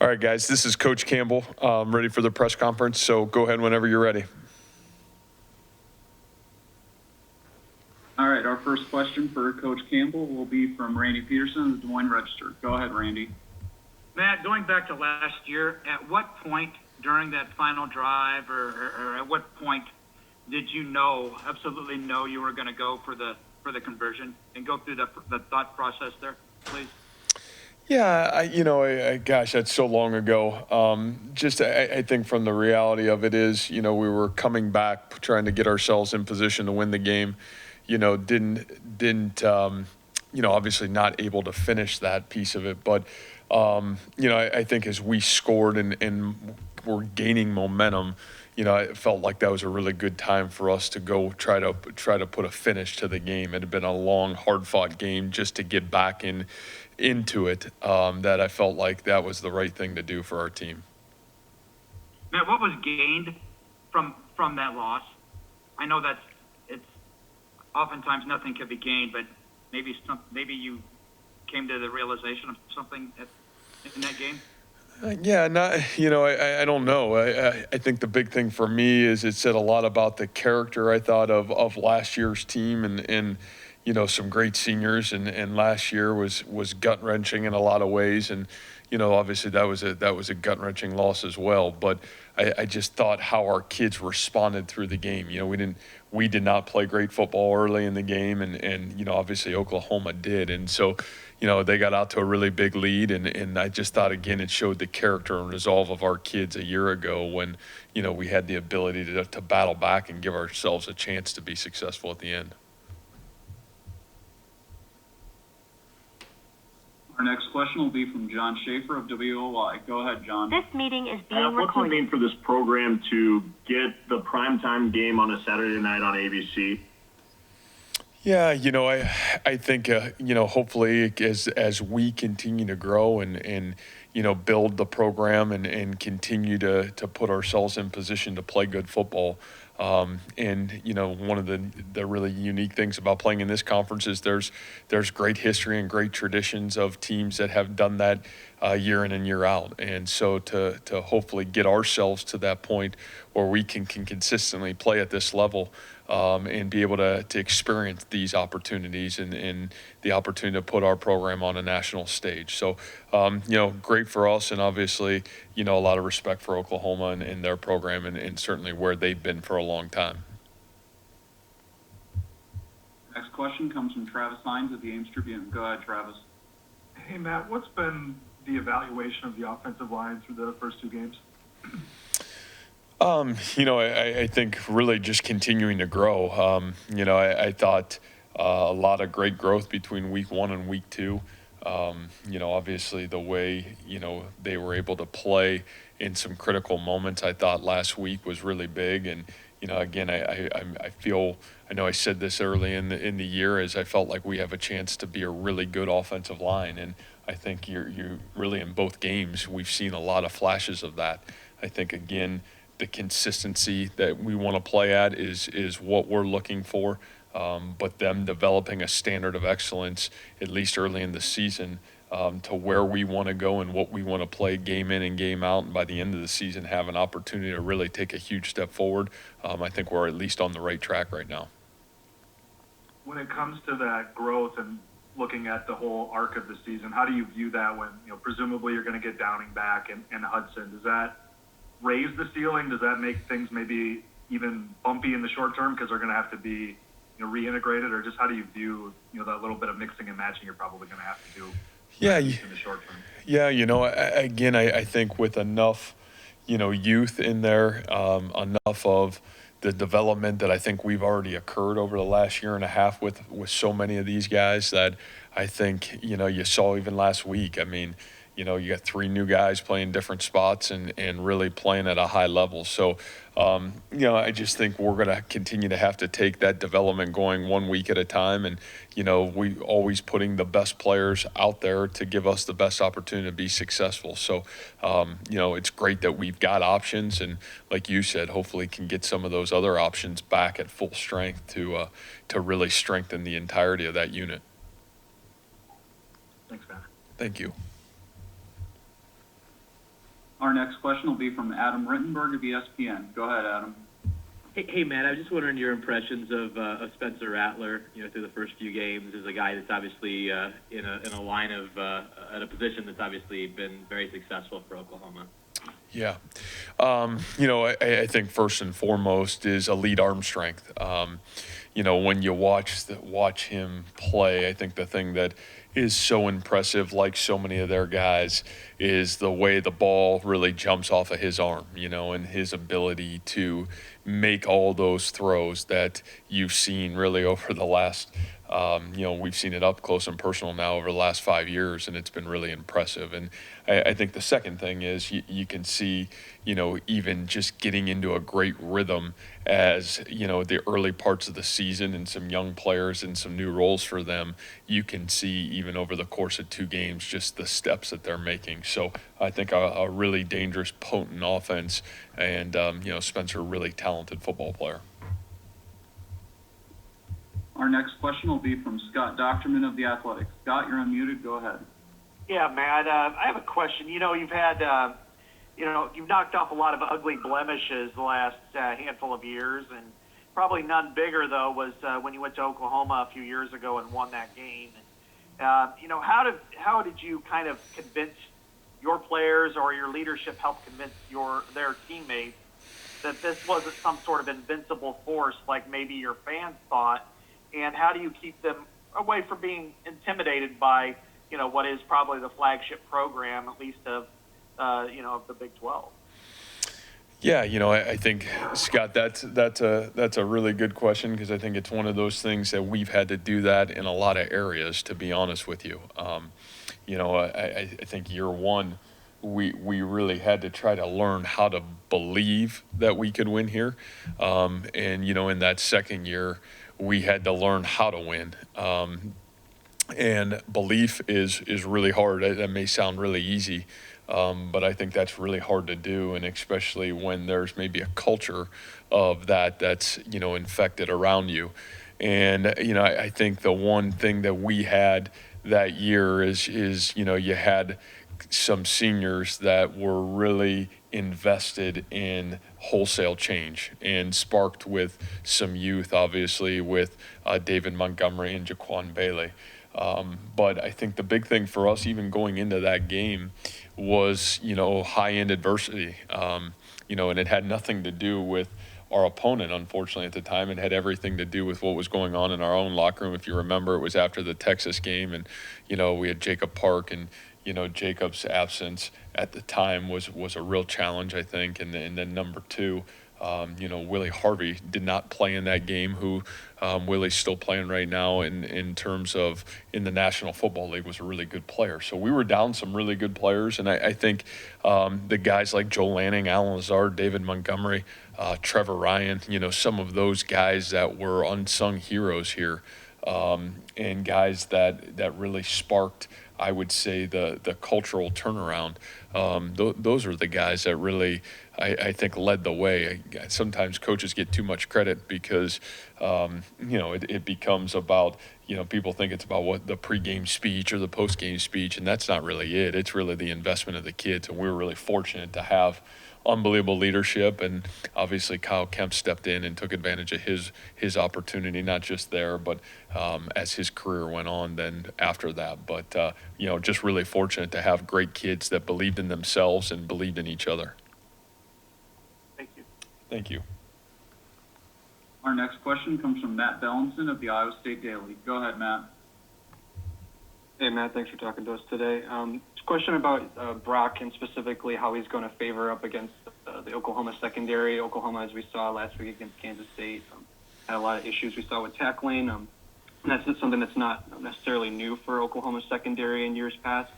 All right, guys, this is Coach Campbell. Ready for the press conference, so go ahead whenever you're ready. All right, our first question for Coach Campbell will be from Randy Peterson of the Des Moines Register. Go ahead, Randy. Matt, going back to last year, at what point during that final drive or at what point did you absolutely know you were going to go for the conversion, and go through the thought process there, please? Yeah, gosh, that's so long ago. I think from the reality of it is, we were coming back, trying to get ourselves in position to win the game. Didn't obviously not able to finish that piece of it. But, I think as we scored and were gaining momentum, I felt like that was a really good time for us to go try to put a finish to the game. It had been a long, hard-fought game just to get back into it, that I felt like that was the right thing to do for our team. Matt, what was gained from that loss? I know it's oftentimes nothing can be gained, but maybe you came to the realization of something in that game. I don't know. I think the big thing for me is it said a lot about the character, I thought, of last year's team and some great seniors, and last year was gut-wrenching in a lot of ways, and obviously that was a gut-wrenching loss as well. But I just thought how our kids responded through the game. We did not play great football early in the game, and obviously Oklahoma did, and so they got out to a really big lead, and I just thought again it showed the character and resolve of our kids a year ago when we had the ability to battle back and give ourselves a chance to be successful at the end. Our next question will be from John Schaefer of WOY. Go ahead, John. This meeting is being recorded. What's it mean for this program to get the primetime game on a Saturday night on ABC? Yeah, I think, hopefully as we continue to grow and build the program and continue to put ourselves in position to play good football. And one of the really unique things about playing in this conference is there's great history and great traditions of teams that have done that year in and year out. And so to hopefully get ourselves to that point where we can consistently play at this level, and be able to experience these opportunities and the opportunity to put our program on a national stage. So, great for us, and obviously, a lot of respect for Oklahoma and their program and certainly where they've been for a long time. Next question comes from Travis Hines of the Ames Tribune. Go ahead, Travis. Hey, Matt, what's been the evaluation of the offensive line through the first two games? I think really just continuing to grow. I thought a lot of great growth between week 1 and week 2. Obviously the way, they were able to play in some critical moments, I thought last week was really big. And, again, I know I said this early in the year, as I felt like we have a chance to be a really good offensive line. And I think you're really in both games, we've seen a lot of flashes of that. I think, again, the consistency that we want to play at is what we're looking for, but them developing a standard of excellence, at least early in the season, to where we want to go and what we want to play game in and game out, and by the end of the season have an opportunity to really take a huge step forward. I think we're at least on the right track right now. When it comes to that growth and looking at the whole arc of the season, how do you view that when, presumably you're going to get Downing back and Hudson? Does that raise the ceiling? Does that make things maybe even bumpy in the short term because they're going to have to be reintegrated? Or just how do you view that little bit of mixing and matching you're probably going to have to do in the short term? Yeah, again, I think with enough youth in there, enough of the development that I think we've already occurred over the last year and a half with so many of these guys, that I think you saw even last week. I mean, you got 3 new guys playing different spots and really playing at a high level. So, I just think we're going to continue to have to take that development going 1 week at a time. And, we always putting the best players out there to give us the best opportunity to be successful. So, it's great that we've got options. And like you said, hopefully can get some of those other options back at full strength to really strengthen the entirety of that unit. Thanks, Matt. Thank you. Our next question will be from Adam Rittenberg of ESPN. Go ahead, Adam. Hey, Matt, I was just wondering your impressions of Spencer Rattler, through the first few games as a guy that's obviously in a line of at a position that's obviously been very successful for Oklahoma. Yeah. I think first and foremost is elite arm strength. When you watch him play, I think the thing that is so impressive, like so many of their guys, is the way the ball really jumps off of his arm, and his ability to make all those throws that you've seen really over the last, we've seen it up close and personal now over the last 5 years, and it's been really impressive. And I think the second thing is you can see, even just getting into a great rhythm as, the early parts of the season and some young players and some new roles for them, you can see even over the course of 2 games, just the steps that they're making. So I think a really dangerous, potent offense, and, Spencer, a really talented football player. Our next question will be from Scott Docterman of The Athletic. Scott, you're unmuted. Go ahead. Yeah, Matt, I have a question. You've had, you've knocked off a lot of ugly blemishes the last handful of years, and probably none bigger, though, was when you went to Oklahoma a few years ago and won that game. How did you kind of convince your players, or your leadership help convince their teammates that this wasn't some sort of invincible force like maybe your fans thought? And how do you keep them away from being intimidated by, what is probably the flagship program, at least of the Big 12? Yeah, I think, Scott, that's a really good question, because I think it's one of those things that we've had to do that in a lot of areas, to be honest with you. I think year one, we really had to try to learn how to believe that we could win here. In that second year, we had to learn how to win. And belief is really hard. That may sound really easy, but I think that's really hard to do, and especially when there's maybe a culture of that's infected around you. And I think the one thing that we had that year is you had some seniors that were really invested in wholesale change, and sparked with some youth, obviously, with David Montgomery and Jaquan Bailey. But I think the big thing for us, even going into that game, was, high-end adversity. And it had nothing to do with our opponent, unfortunately, at the time. It had everything to do with what was going on in our own locker room. If you remember, it was after the Texas game, and, we had Jacob Park, and, Jacob's absence at the time was a real challenge, I think. And then number two, Willie Harvey did not play in that game, who Willie's still playing right now in terms of in the National Football League, was a really good player. So we were down some really good players, and I think the guys like Joel Lanning, Alan Lazard, David Montgomery, Trevor Ryan, some of those guys that were unsung heroes here, and guys that really sparked, I would say, the cultural turnaround. Those are the guys that really, I think, led the way. Sometimes coaches get too much credit because, it becomes about, people think it's about what the pregame speech or the postgame speech, and that's not really it. It's really the investment of the kids, and we were really fortunate to have unbelievable leadership, and obviously Kyle Kemp stepped in and took advantage of his opportunity, not just there, but as his career went on then after that. But just really fortunate to have great kids that believed in themselves and believed in each other. Thank you. Thank you. Our next question comes from Matt Bellinson of the Iowa State Daily. Go ahead, Matt. Hey, Matt, thanks for talking to us today. Question about Brock, and specifically how he's going to favor up against the Oklahoma secondary. Oklahoma, as we saw last week against Kansas State, had a lot of issues we saw with tackling. And that's something that's not necessarily new for Oklahoma's secondary in years past.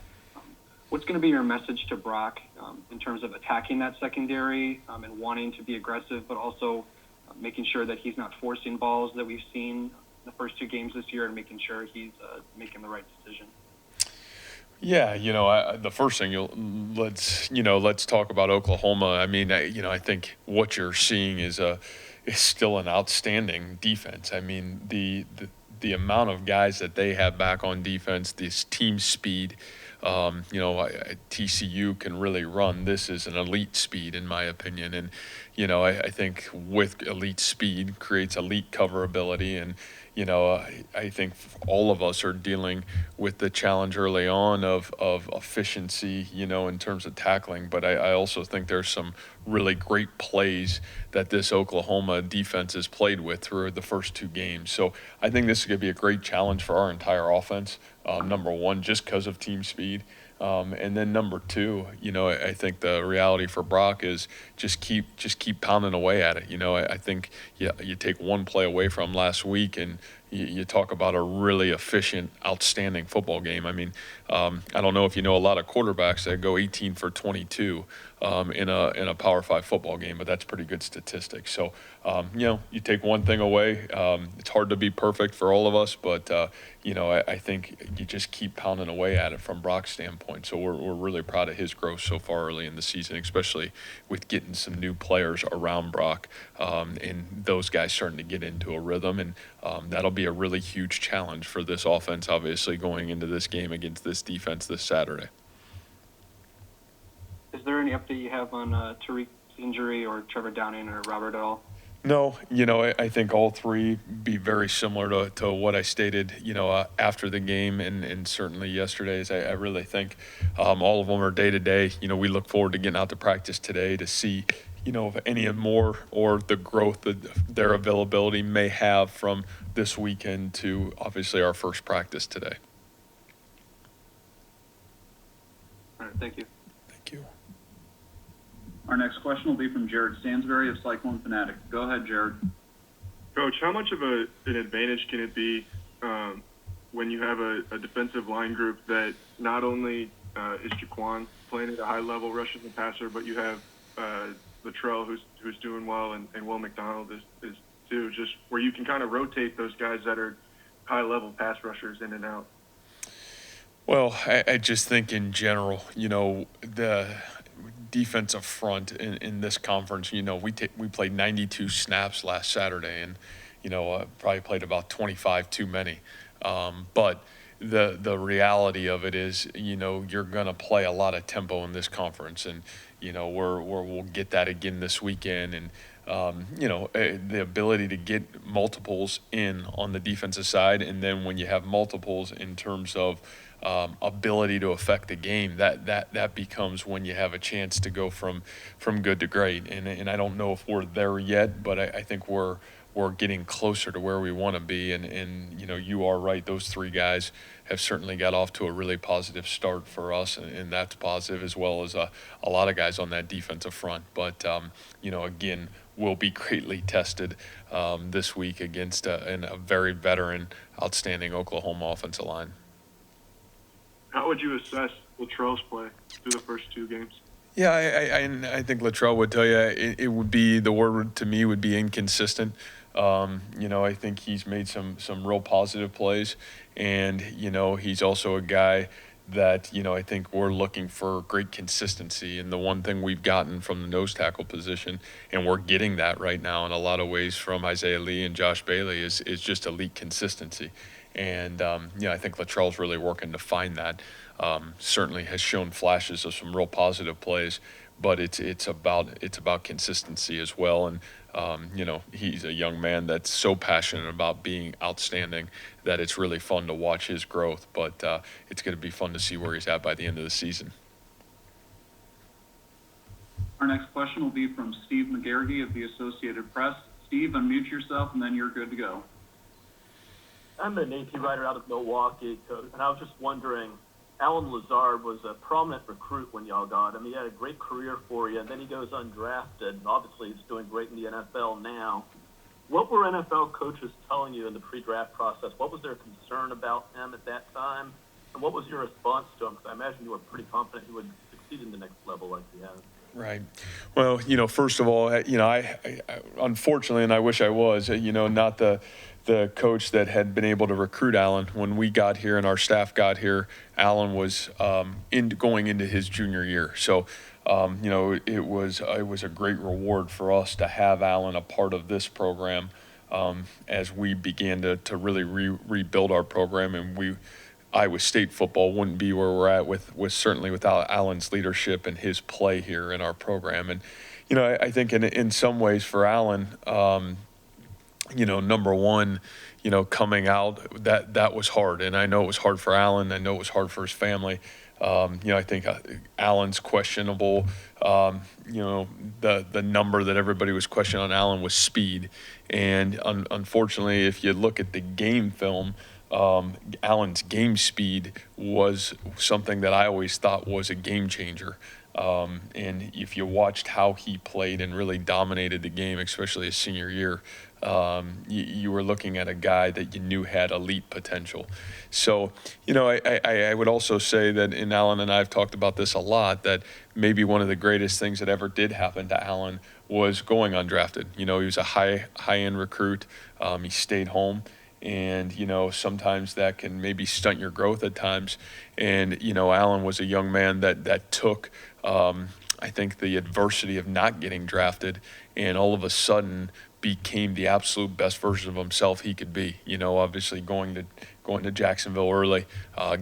What's going to be your message to Brock in terms of attacking that secondary and wanting to be aggressive, but also making sure that he's not forcing balls that we've seen the first 2 games this year, and making sure he's making the right decision? Yeah, the first thing, let's talk about Oklahoma. I mean, I think what you're seeing is still an outstanding defense. I mean, the amount of guys that they have back on defense, this team speed, TCU can really run. This is an elite speed, in my opinion. And, I think with elite speed creates elite coverability. And, I think all of us are dealing with the challenge early on of efficiency, in terms of tackling. But I also think there's some really great plays that this Oklahoma defense has played with through the first two games. So I think this is going to be a great challenge for our entire offense. Number one, just because of team speed. And then number two, I think the reality for Brock is just keep pounding away at it. I think you take one play away from last week and you talk about a really efficient, outstanding football game. I mean, I don't know if you know a lot of quarterbacks that go 18 for 22 in a Power 5 football game, but that's pretty good statistics. So, you take one thing away. It's hard to be perfect for all of us, but I think you just keep pounding away at it from Brock's standpoint. So we're really proud of his growth so far early in the season, especially with getting some new players around Brock, and those guys starting to get into a rhythm. And that'll be a really huge challenge for this offense, obviously, going into this game against this defense this Saturday. Is there any update you have on Tariq's injury or Trevor Downing or Robert at all? No, I think all three be very similar to what I stated, after the game and certainly yesterday's. I really think all of them are day to day. We look forward to getting out to practice today to see, if any more or the growth that their availability may have from this weekend to obviously our first practice today. All right, thank you. Thank you. Our next question will be from Jared Stansberry of Cyclone Fanatic. Go ahead, Jared. Coach, how much of an advantage can it be when you have a defensive line group that not only is Jaquan playing at a high level rushing the passer, but you have Latrell who's doing well and Will McDonald is too, just where you can kind of rotate those guys that are high level pass rushers in and out? Well, I just think in general, the defensive front in this conference, we played 92 snaps last Saturday and, probably played about 25 too many. But the reality of it is, you're going to play a lot of tempo in this conference, and, we'll get that again this weekend. And, the ability to get multiples in on the defensive side. And then when you have multiples in terms of ability to affect the game, that becomes when you have a chance to go from good to great. And I don't know if we're there yet, but I think we're getting closer to where we want to be. And you are right. Those three guys have certainly got off to a really positive start for us, and that's positive, as well as a lot of guys on that defensive front. But, again, will be greatly tested this week against a very veteran, outstanding Oklahoma offensive line. How would you assess Latrell's play through the first two games? Yeah, I think Latrell would tell you it would be, the word to me would be inconsistent. I think he's made some real positive plays, and, he's also a guy that, I think we're looking for great consistency. And the one thing we've gotten from the nose tackle position, and we're getting that right now in a lot of ways from Isaiah Lee and Josh Bailey, is just elite consistency. And, I think Latrell's really working to find that. Certainly has shown flashes of some real positive plays, but it's about consistency as well. And, he's a young man that's so passionate about being outstanding that it's really fun to watch his growth. But it's going to be fun to see where he's at by the end of the season. Our next question will be from Steve McGarrigy of the Associated Press. Steve, unmute yourself, and then you're good to go. I'm an AP writer out of Milwaukee, Coach, and I was just wondering, Alan Lazard was a prominent recruit when y'all got him. He had a great career for you, and then he goes undrafted, and obviously he's doing great in the NFL now. What were NFL coaches telling you in the pre-draft process? What was their concern about him at that time, and what was your response to him? Because I imagine you were pretty confident he would succeed in the next level like he has. Right. Well, first of all, I unfortunately, and I wish I was, not the coach that had been able to recruit Alan. When we got here and our staff got here, Alan was going into his junior year. So, it was a great reward for us to have Alan a part of this program as we began to really rebuild our program. And we Iowa State football wouldn't be where we're at with certainly without Allen's leadership and his play here in our program. And, I think in some ways for Allen, number one, coming out, that was hard. And I know it was hard for Allen. I know it was hard for his family. I think Allen's questionable. The number that everybody was questioning on Allen was speed. And unfortunately, if you look at the game film, Allen's game speed was something that I always thought was a game changer. And if you watched how he played and really dominated the game, especially his senior year, you were looking at a guy that you knew had elite potential. So, I would also say that, and Allen and I have talked about this a lot, that maybe one of the greatest things that ever did happen to Allen was going undrafted. He was a high-end recruit. He stayed home. And, sometimes that can maybe stunt your growth at times. And, Allen was a young man that took, I think, the adversity of not getting drafted and all of a sudden became the absolute best version of himself he could be. Obviously going to Jacksonville early,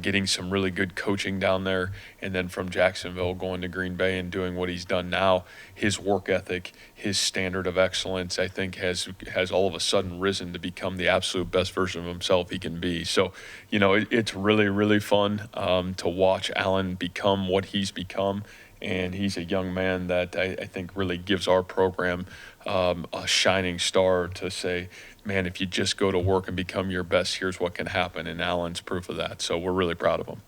getting some really good coaching down there, and then from Jacksonville going to Green Bay and doing what he's done now. His work ethic, his standard of excellence, I think has all of a sudden risen to become the absolute best version of himself he can be. So, it's really, really fun to watch Allen become what he's become. And he's a young man that I think really gives our program a shining star to say, man, if you just go to work and become your best, here's what can happen. And Allen's proof of that. So we're really proud of him.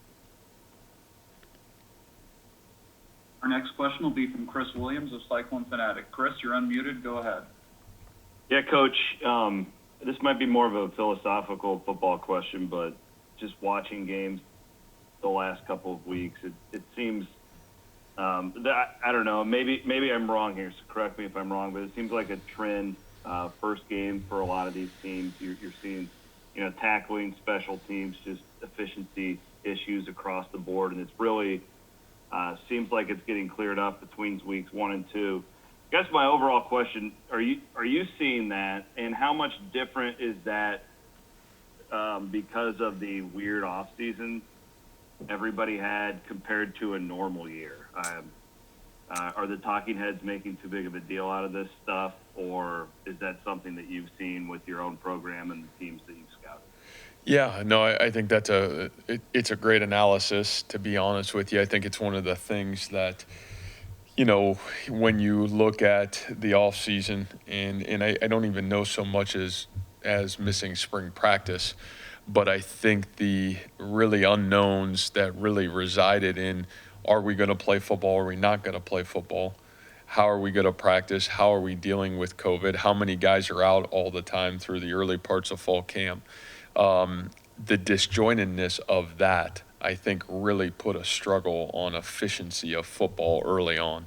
Our next question will be from Chris Williams of Cyclone Fanatic. Chris, you're unmuted. Go ahead. Yeah, Coach, this might be more of a philosophical football question, but just watching games the last couple of weeks, it seems that, I don't know, maybe I'm wrong here, so correct me if I'm wrong, but it seems like a trend, first game for a lot of these teams. You're seeing, tackling, special teams, just efficiency issues across the board, and it's really seems like it's getting cleared up between weeks 1 and 2. I guess my overall question, are you seeing that, and how much different is that because of the weird off season everybody had compared to a normal year? Are the talking heads making too big of a deal out of this stuff, or is that something that you've seen with your own program and the teams that you've scouted? Yeah, no, I think that's it's a great analysis, to be honest with you. I think it's one of the things that, when you look at the off season, and I don't even know so much as missing spring practice, but I think the really unknowns that really resided in, are we going to play football? Are we not going to play football? How are we going to practice? How are we dealing with COVID? How many guys are out all the time through the early parts of fall camp? The disjointedness of that, I think, really put a struggle on efficiency of football early on.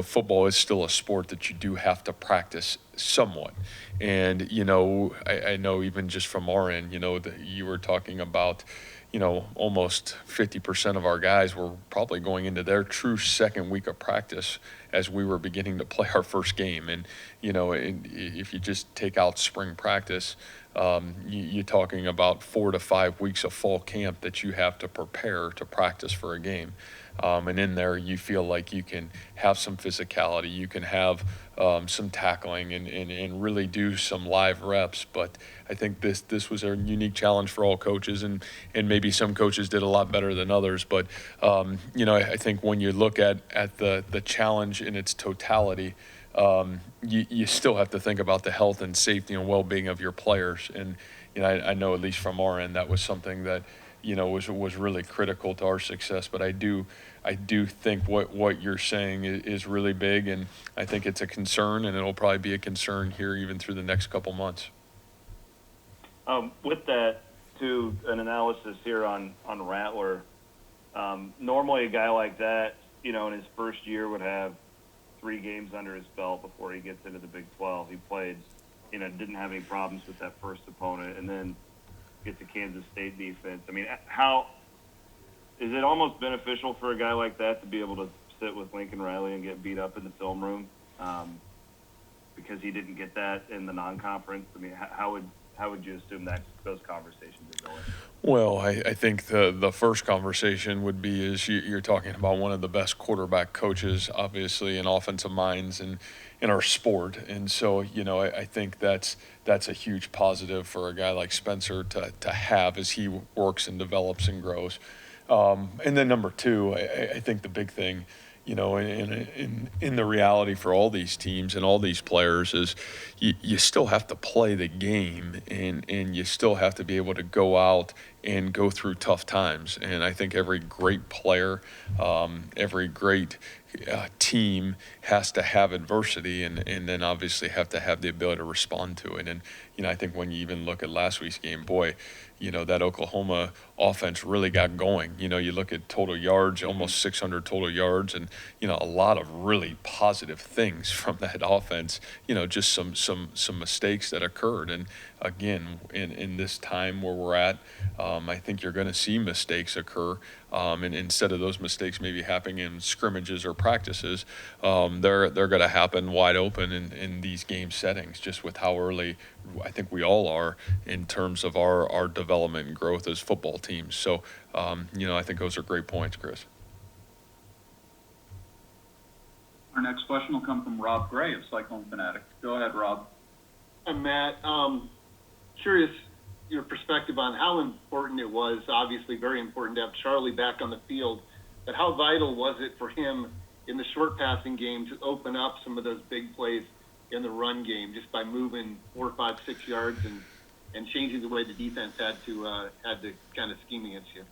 Football is still a sport that you do have to practice somewhat. And, I know even just from our end, that you were talking about, almost 50% of our guys were probably going into their true second week of practice as we were beginning to play our first game. And, if you just take out spring practice, you're talking about 4 to 5 weeks of fall camp that you have to prepare to practice for a game. And in there, you feel like you can have some physicality, you can have some tackling and really do some live reps. But I think this was a unique challenge for all coaches, and maybe some coaches did a lot better than others. But, I think when you look at the challenge in its totality, you still have to think about the health and safety and well-being of your players. And, I know at least from our end, that was something that, was really critical to our success. But I do think what you're saying is really big, and I think it's a concern, and it'll probably be a concern here even through the next couple months. With that, to an analysis here on Rattler, normally a guy like that, in his first year would have 3 games under his belt before he gets into the Big 12. He played, didn't have any problems with that first opponent, and then gets a Kansas State defense. I mean, how is it almost beneficial for a guy like that to be able to sit with Lincoln Riley and get beat up in the film room because he didn't get that in the non-conference? I mean, how how would you assume that those conversations are going? Well, I think the first conversation would be is you're talking about one of the best quarterback coaches, obviously, and offensive minds in our sport. And so, I think that's a huge positive for a guy like Spencer to have as he works and develops and grows. And then number two, I think the big thing, in the reality for all these teams and all these players is you still have to play the game and you still have to be able to go out and go through tough times. And I think every great player, every great team has to have adversity and then obviously have to have the ability to respond to it. And, I think when you even look at last week's game, boy, that Oklahoma offense really got going. You look at total yards, almost 600 total yards, and, a lot of really positive things from that offense, just some mistakes that occurred. And again, in this time where we're at, I think you're going to see mistakes occur. And instead of those mistakes maybe happening in scrimmages or practices, they're going to happen wide open in these game settings, just with how early I think we all are in terms of our development and growth as football teams. So, I think those are great points, Chris. Our next question will come from Rob Gray of Cyclone Fanatic. Go ahead, Rob. Hi, Matt. Curious your perspective on how important it was, obviously very important to have Charlie back on the field, but how vital was it for him in the short passing game to open up some of those big plays in the run game just by moving 4, 5, 6 yards and changing the way the defense had to kind of scheme against you?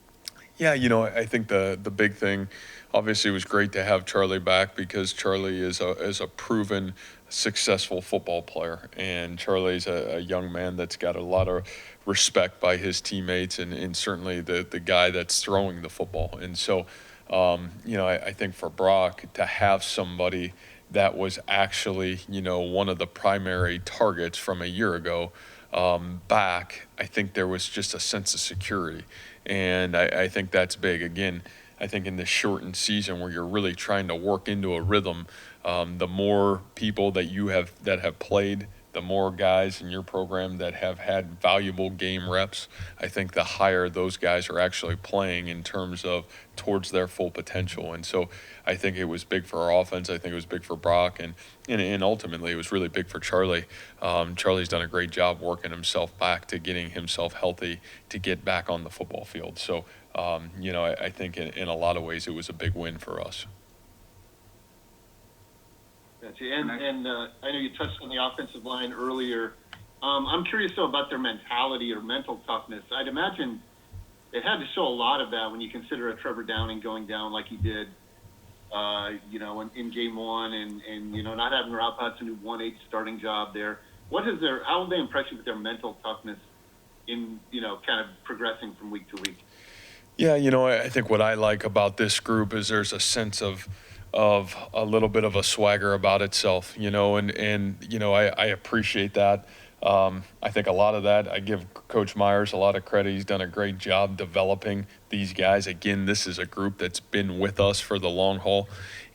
Yeah, I think the big thing, obviously, it was great to have Charlie back because Charlie is a proven successful football player, and Charlie's a young man that's got a lot of respect by his teammates and certainly the guy that's throwing the football. And so, I think for Brock to have somebody that was actually, one of the primary targets from a year ago back, I think there was just a sense of security. And I think that's big. Again, I think in this shortened season where you're really trying to work into a rhythm, the more people that have played, the more guys in your program that have had valuable game reps, I think the higher those guys are actually playing in terms of towards their full potential. And so I think it was big for our offense. I think it was big for Brock. And ultimately it was really big for Charlie. Charlie's done a great job working himself back to getting himself healthy to get back on the football field. So, I think in a lot of ways it was a big win for us. Gotcha. And I know you touched on the offensive line earlier. I'm curious, though, about their mentality or mental toughness. I'd imagine it had to show a lot of that when you consider a Trevor Downing going down like he did, in game one and not having Rob Hudson, who won a starting job there. How have they impressed you with their mental toughness in, kind of progressing from week to week? Yeah, I think what I like about this group is there's a sense of a little bit of a swagger about itself, and I appreciate that. I think a lot of that, I give Coach Myers a lot of credit. He's done a great job developing these guys. Again, this is a group that's been with us for the long haul.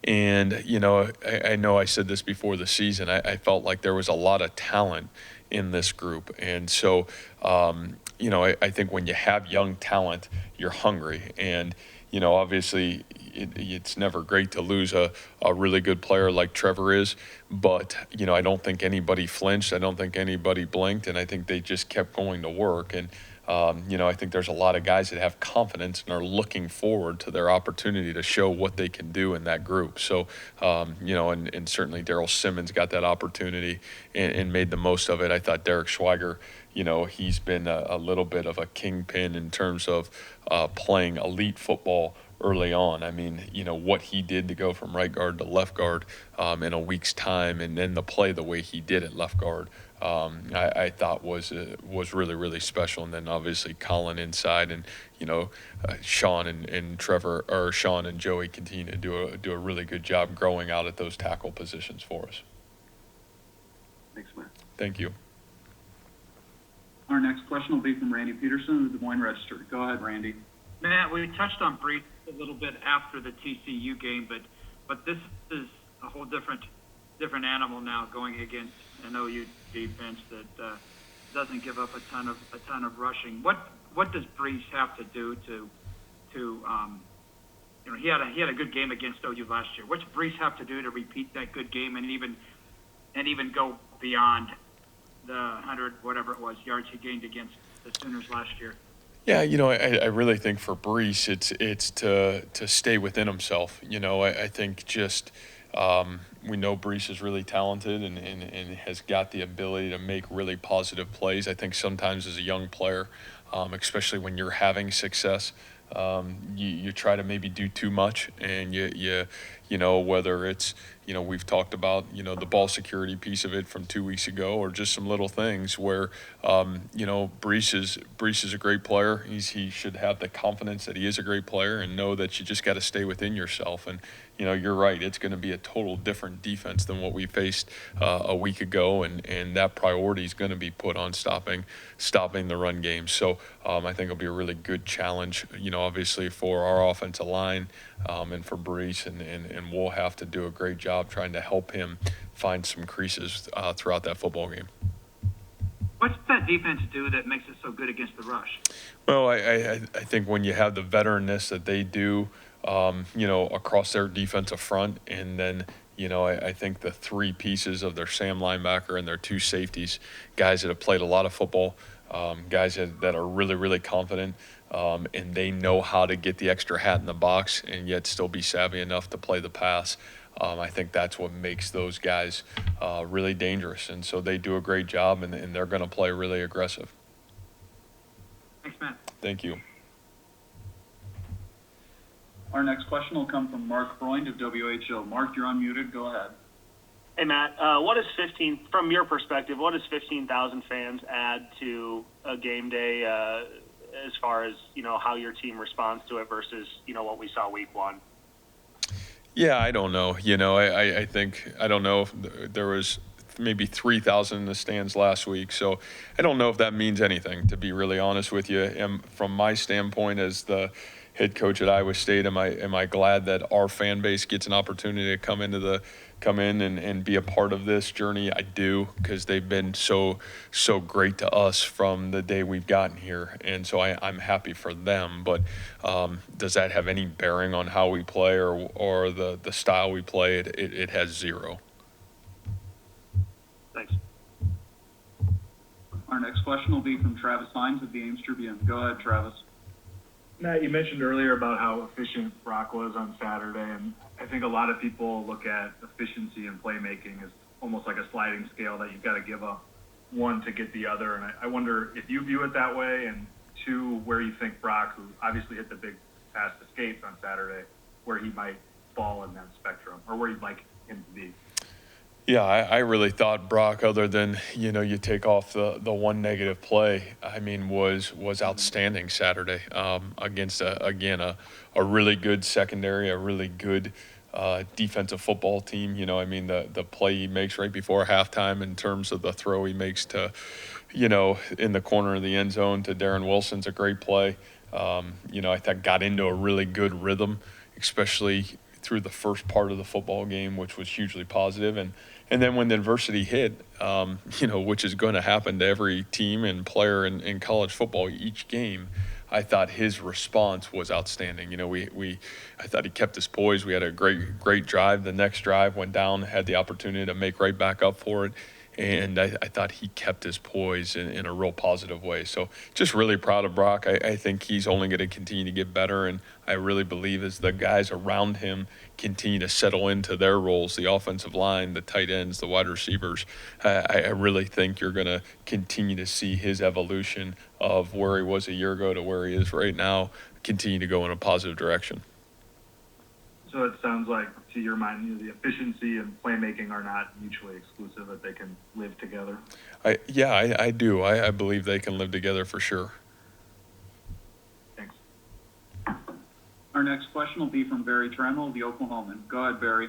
And, I know I said this before the season. I felt like there was a lot of talent in this group. And so, I think when you have young talent, you're hungry. And, obviously it's never great to lose a really good player like Trevor is, but, I don't think anybody flinched. I don't think anybody blinked, and I think they just kept going to work. And, I think there's a lot of guys that have confidence and are looking forward to their opportunity to show what they can do in that group. So, and certainly Darrell Simmons got that opportunity and made the most of it. I thought Derek Schweiger, he's been a little bit of a kingpin in terms of playing elite football early on. I mean, what he did to go from right guard to left guard in a week's time, and then to play the way he did at left guard, I thought was really, really special. And then obviously Colin inside, and Sean and Trevor, or Sean and Joey, continue to do a really good job growing out at those tackle positions for us. Thanks, Matt. Thank you. Our next question will be from Randy Peterson of the Des Moines Register. Go ahead, Randy. Matt, we touched on brief a little bit after the TCU game, but this is a whole different animal now going against an OU defense that doesn't give up a ton of rushing. What does Brees have to do to he had a good game against OU last year. What's Brees have to do to repeat that good game and even go beyond the 100 whatever it was yards he gained against the Sooners last year? Yeah, I really think for Brees, it's to stay within himself. I think just we know Brees is really talented and has got the ability to make really positive plays. I think sometimes as a young player, especially when you're having success, you try to maybe do too much, and whether it's we've talked about the ball security piece of it from 2 weeks ago, or just some little things where Brees is a great player. He should have the confidence that he is a great player, and know that you just got to stay within yourself. And you're right, it's going to be a total different defense than what we faced a week ago, and that priority is going to be put on stopping the run game. So I think it'll be a really good challenge, obviously for our offensive line and for Brees, and we'll have to do a great job trying to help him find some creases throughout that football game. What's that defense do that makes it so good against the rush? Well, I think when you have the veteranness that they do, across their defensive front, and then I think the three pieces of their Sam linebacker and their two safeties, guys that have played a lot of football, guys that are really, really confident, and they know how to get the extra hat in the box and yet still be savvy enough to play the pass. I think that's what makes those guys really dangerous. And so they do a great job, and they're going to play really aggressive. Thanks, Matt. Thank you. Our next question will come from Mark Freund of WHO. Mark, you're unmuted. Go ahead. Hey, Matt, what is from your perspective, what does 15,000 fans add to a game day as far as, how your team responds to it versus, what we saw week one? Yeah, I don't know. I think, I don't know if there was maybe 3,000 in the stands last week. So I don't know if that means anything, to be really honest with you. And from my standpoint as the head coach at Iowa State, am I glad that our fan base gets an opportunity to come in and be a part of this journey? I do, because they've been so great to us from the day we've gotten here, and so I'm happy for them. But does that have any bearing on how we play or the style we play? It has zero. Thanks. Our next question will be from Travis Hines of the Ames Tribune. Go ahead, Travis. Matt, you mentioned earlier about how efficient Brock was on Saturday, and I think a lot of people look at efficiency and playmaking as almost like a sliding scale that you've got to give up one to get the other. And I wonder if you view it that way, and two, where you think Brock, who obviously hit the big pass escapes on Saturday, where he might fall in that spectrum, or where you'd like him to be. Yeah, I really thought Brock, other than, you take off the one negative play, was outstanding Saturday against, a really good secondary, a really good defensive football team. The play he makes right before halftime in terms of the throw he makes to, in the corner of the end zone to Darren Wilson's a great play. I thought got into a really good rhythm, especially through the first part of the football game, which was hugely positive. And then when the adversity hit, which is going to happen to every team and player in college football each game, I thought his response was outstanding. I thought he kept his poise. We had a great drive. The next drive went down, had the opportunity to make right back up for it. And I thought he kept his poise in a real positive way. So just really proud of Brock. I think he's only going to continue to get better. And I really believe as the guys around him continue to settle into their roles, the offensive line, the tight ends, the wide receivers, I really think you're going to continue to see his evolution of where he was a year ago to where he is right now continue to go in a positive direction. So it sounds like, to your mind, the efficiency and playmaking are not mutually exclusive, that they can live together. I do. I believe they can live together for sure. Thanks. Our next question will be from Barry Trammell of the Oklahoman. Go ahead, Barry.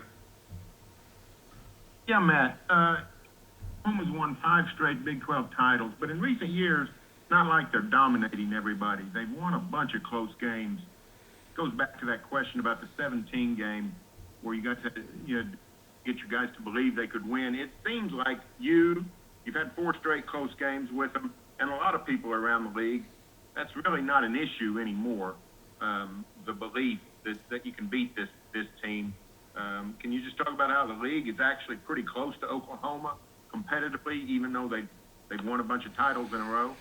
Yeah, Matt. Oklahoma's won 5 straight Big 12 titles, but in recent years, not like they're dominating everybody. They've won a bunch of close games. Goes back to that question about the 17 game where you got to get your guys to believe they could win. It seems like you You've had 4 straight close games with them, and a lot of people around the league, that's really not an issue anymore. The belief that you can beat this team. Can you just talk about how the league is actually pretty close to Oklahoma competitively, even though they've won a bunch of titles in a row?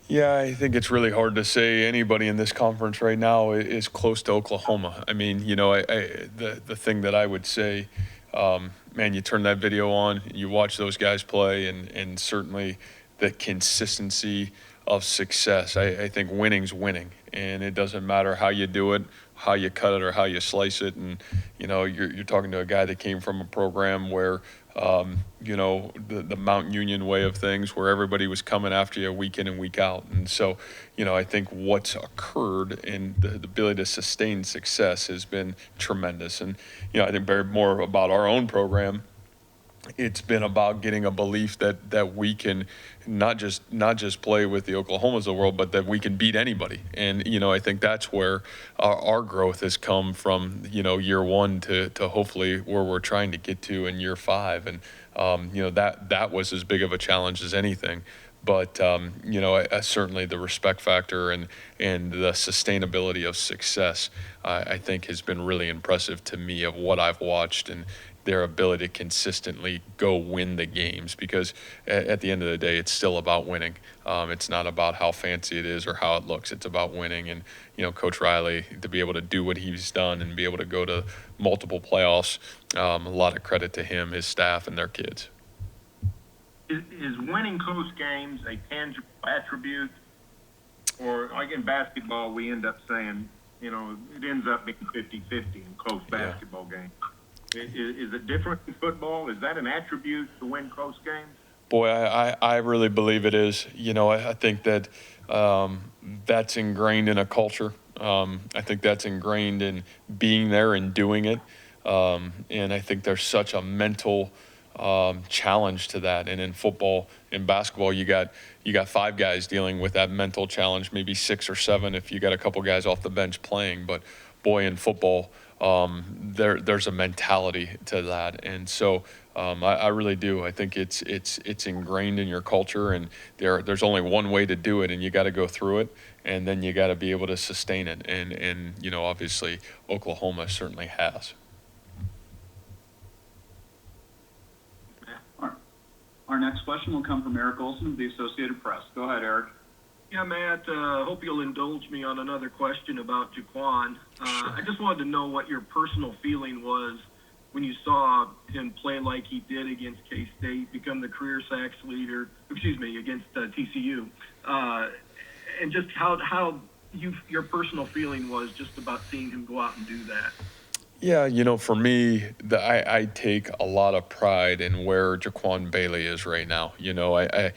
Yeah, I think it's really hard to say anybody in this conference right now is close to Oklahoma. I mean, the thing that I would say, man, you turn that video on, you watch those guys play, and certainly the consistency of success. I think winning's winning, and it doesn't matter how you do it, how you cut it, or how you slice it. And you're talking to a guy that came from a program where the Mount Union way of things, where everybody was coming after you week in and week out. And so, I think what's occurred in the ability to sustain success has been tremendous. And, I think very more about our own program. It's been about getting a belief that we can not just play with the Oklahomas of the world, but that we can beat anybody. And I think that's where our growth has come from. Year 1 to hopefully where we're trying to get to in year 5. And that was as big of a challenge as anything. But certainly the respect factor and the sustainability of success, I think, has been really impressive to me of what I've watched, and their ability to consistently go win the games, because at the end of the day, it's still about winning. It's not about how fancy it is or how it looks. It's about winning. And, Coach Riley, to be able to do what he's done and be able to go to multiple playoffs, a lot of credit to him, his staff, and their kids. Is winning close games a tangible attribute? Or like in basketball, we end up saying, it ends up being 50-50 in close basketball games. Is it different in football? Is that an attribute to win close games? Boy, I really believe it is. I think that that's ingrained in a culture. I think that's ingrained in being there and doing it. And I think there's such a mental challenge to that. And in football, in basketball, you got 5 guys dealing with that mental challenge, maybe 6 or 7 if you got a couple guys off the bench playing. But boy, in football, there's a mentality to that. And so I really do. I think it's ingrained in your culture, and there's only one way to do it, and you got to go through it, and then you got to be able to sustain it. And obviously Oklahoma certainly has. Our next question will come from Eric Olson of the Associated Press. Go ahead, Eric. Yeah, Matt, hope you'll indulge me on another question about Jaquan. Sure. I just wanted to know what your personal feeling was when you saw him play like he did against K-State, become the career sacks leader, against TCU, and just how your personal feeling was just about seeing him go out and do that. Yeah, for me, I take a lot of pride in where Jaquan Bailey is right now. I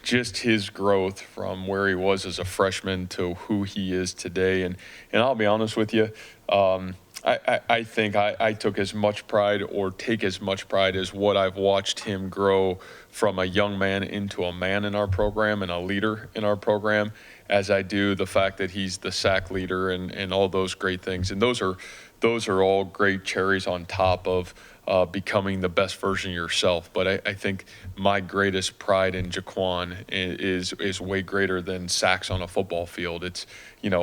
just his growth from where he was as a freshman to who he is today. And I'll be honest with you, I think I took as much pride, or take as much pride, as what I've watched him grow from a young man into a man in our program and a leader in our program, as I do the fact that he's the sack leader and all those great things. And those are all great cherries on top of becoming the best version of yourself. But I think my greatest pride in Jaquan is way greater than sacks on a football field. It's,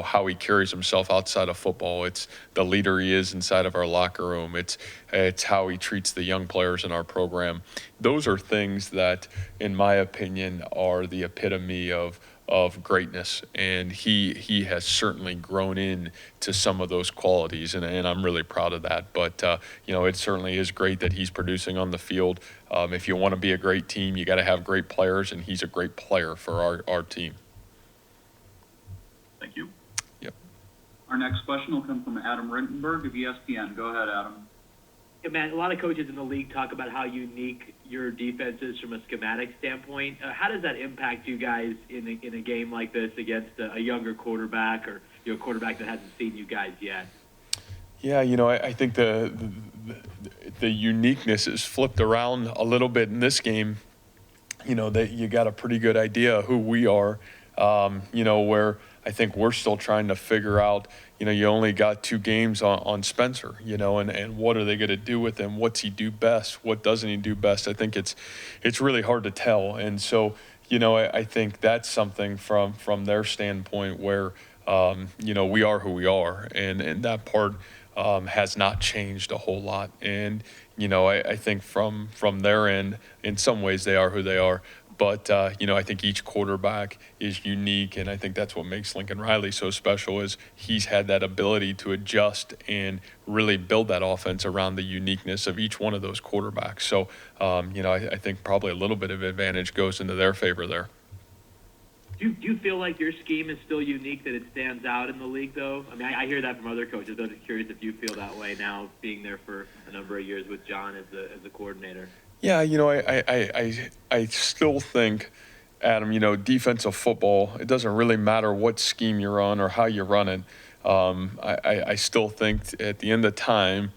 how he carries himself outside of football. It's the leader he is inside of our locker room. It's how he treats the young players in our program. Those are things that, in my opinion, are the epitome of greatness, and he has certainly grown in to some of those qualities, and I'm really proud of that. But it certainly is great that he's producing on the field. If you want to be a great team, you got to have great players, and he's a great player for our team. Thank you. Yep. Our next question will come from Adam Rittenberg of ESPN. Go ahead, Adam. Yeah, man, a lot of coaches in the league talk about how unique your defense is from a schematic standpoint. How does that impact you guys in a game like this against a younger quarterback, or a quarterback that hasn't seen you guys yet? Yeah, I think the uniqueness is flipped around a little bit in this game. That you got a pretty good idea who we are. Where I think we're still trying to figure out, you only got 2 games on Spencer, and what are they going to do with him? What's he do best? What doesn't he do best? I think it's really hard to tell. And so, I think that's something from their standpoint where, we are who we are. And that part has not changed a whole lot. And, I think from their end, in some ways they are who they are. But, I think each quarterback is unique, and I think that's what makes Lincoln Riley so special is he's had that ability to adjust and really build that offense around the uniqueness of each one of those quarterbacks. So, I think probably a little bit of advantage goes into their favor there. Do you feel like your scheme is still unique, that it stands out in the league, though? I mean, I hear that from other coaches. I'm just curious if you feel that way now, being there for a number of years with John as a coordinator. Yeah, I still think, Adam, defensive football, it doesn't really matter what scheme you're on or how you run it. I still think at the end of time,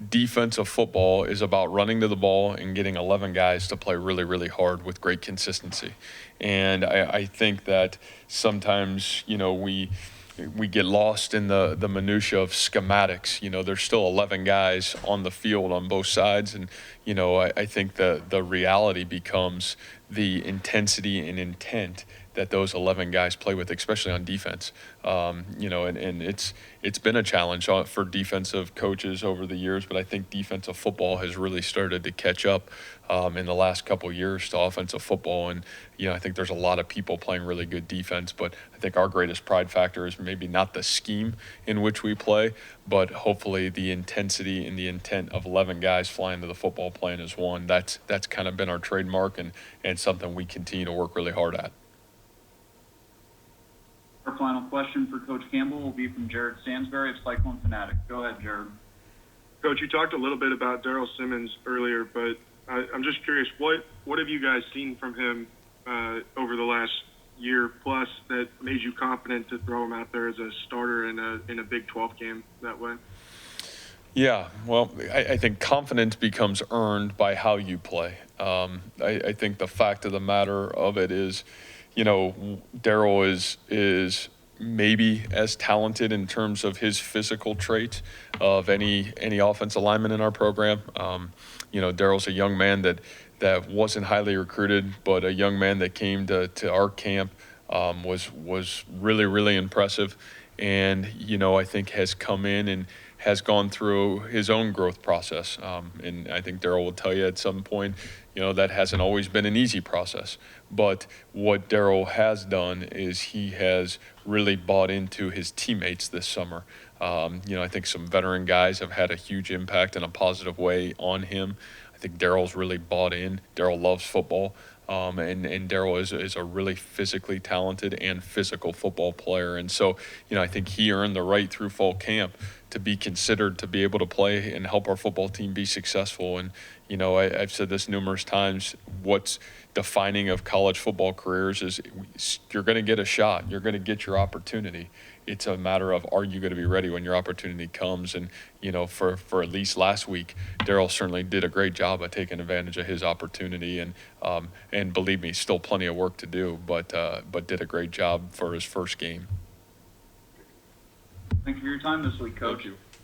defensive football is about running to the ball and getting 11 guys to play really, really hard with great consistency. And I think that sometimes, we get lost in the minutia of schematics. There's still 11 guys on the field on both sides. And, I think the reality becomes the intensity and intent that those 11 guys play with, especially on defense. And it's been a challenge for defensive coaches over the years, but I think defensive football has really started to catch up in the last couple of years to offensive football. And, I think there's a lot of people playing really good defense, but I think our greatest pride factor is maybe not the scheme in which we play, but hopefully the intensity and the intent of 11 guys flying to the football playing is one. That's kind of been our trademark and something we continue to work really hard at. Our final question for Coach Campbell will be from Jared Stansberry of Cyclone Fanatic. Go ahead, Jared. Coach, you talked a little bit about Darrell Simmons earlier, but I'm just curious, what have you guys seen from him over the last year plus that made you confident to throw him out there as a starter in a Big 12 game that way? Yeah, well, I think confidence becomes earned by how you play. I think the fact of the matter of it is, Darrell is maybe as talented in terms of his physical traits of any offensive lineman in our program. Darrell's a young man that wasn't highly recruited, but a young man that came to our camp was really, really impressive. And, I think has come in and has gone through his own growth process. And I think Darrell will tell you at some point, that hasn't always been an easy process. But what Darrell has done is he has really bought into his teammates this summer. I think some veteran guys have had a huge impact in a positive way on him. I think Darrell's really bought in. Darrell loves football. And Darrell is a really physically talented and physical football player. And so, I think he earned the right through fall camp to be considered to be able to play and help our football team be successful. And, I've said this numerous times, what's defining of college football careers is you're going to get a shot. You're going to get your opportunity. It's a matter of, are you going to be ready when your opportunity comes? And, for at least last week, Darrell certainly did a great job of taking advantage of his opportunity. And believe me, still plenty of work to do, but did a great job for his first game. Thank you for your time this week, Coach. Thank you.